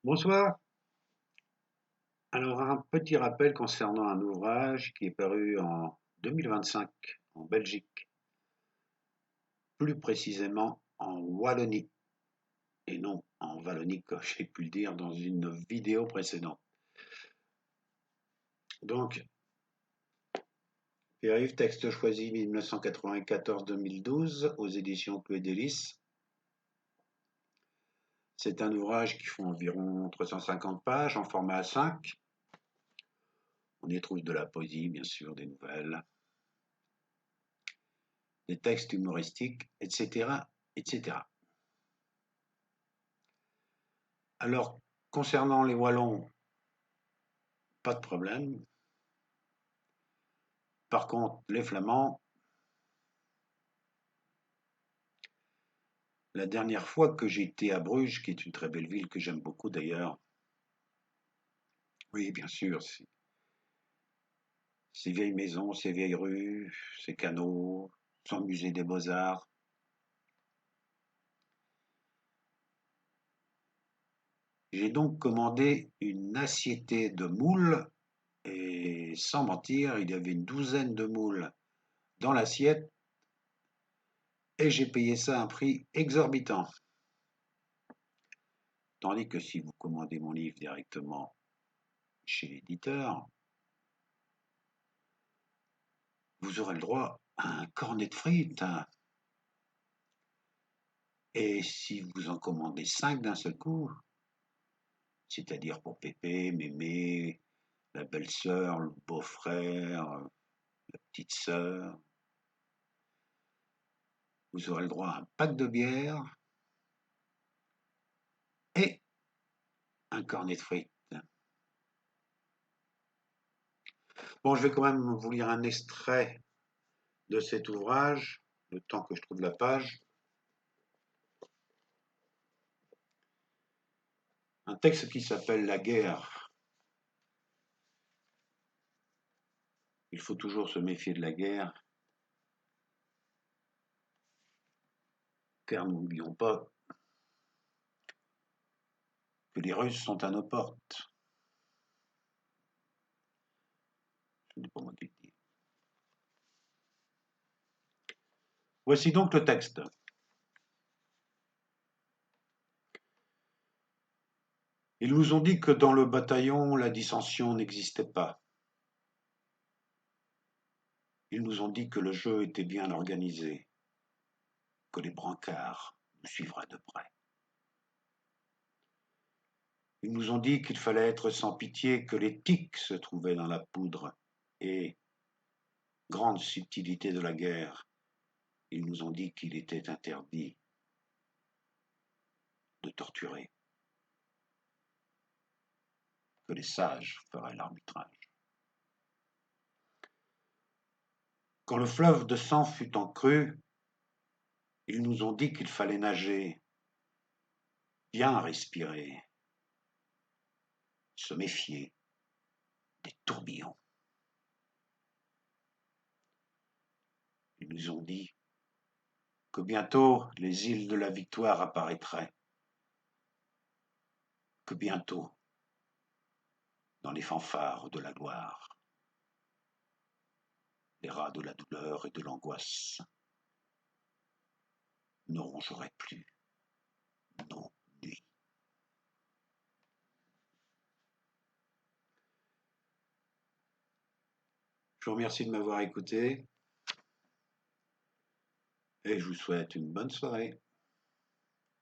Bonsoir. Alors, un petit rappel concernant un ouvrage qui est paru en 2025 en Belgique, plus précisément en Wallonie, et non en Wallonie, comme j'ai pu le dire dans une vidéo précédente. Donc, Pierre-Yves, texte choisi 1994-2012 aux éditions Clouet-Délices. C'est un ouvrage qui fait environ 350 pages en format A5. On y trouve de la poésie, bien sûr, des nouvelles, des textes humoristiques, etc., etc. Alors, concernant les Wallons, pas de problème. Par contre, les Flamands, la dernière fois que j'ai été à Bruges, qui est une très belle ville que j'aime beaucoup d'ailleurs, oui, bien sûr, ces vieilles maisons, ces vieilles rues, ces canaux, son musée des beaux-arts. J'ai donc commandé une assiette de moules, et sans mentir, il y avait une douzaine de moules dans l'assiette, et j'ai payé ça à un prix exorbitant. Tandis que si vous commandez mon livre directement chez l'éditeur, vous aurez le droit à un cornet de frites, hein. Et si vous en commandez 5 d'un seul coup, c'est-à-dire pour Pépé, Mémé, la belle-sœur, le beau-frère, la petite sœur, vous aurez le droit à un pack de bière et un cornet de frites. Bon, je vais quand même vous lire un extrait de cet ouvrage, le temps que je trouve la page. Un texte qui s'appelle La guerre. Il faut toujours se méfier de la guerre, car n'oublions pas que les Russes sont à nos portes. Ce n'est pas moi qui le dis. Voici donc le texte. Ils nous ont dit que dans le bataillon, la dissension n'existait pas. Ils nous ont dit que le jeu était bien organisé, que les brancards nous suivraient de près. Ils nous ont dit qu'il fallait être sans pitié, que l'éthique se trouvait dans la poudre. Et, grande subtilité de la guerre, ils nous ont dit qu'il était interdit de torturer, que les sages feraient l'arbitrage. Quand le fleuve de sang fut en crue, ils nous ont dit qu'il fallait nager, bien respirer, se méfier des tourbillons. Ils nous ont dit que bientôt les îles de la Victoire apparaîtraient, que bientôt, dans les fanfares de la gloire, les rats de la douleur et de l'angoisse ne rongeraient plus nos nuits. Je vous remercie de m'avoir écouté et je vous souhaite une bonne soirée.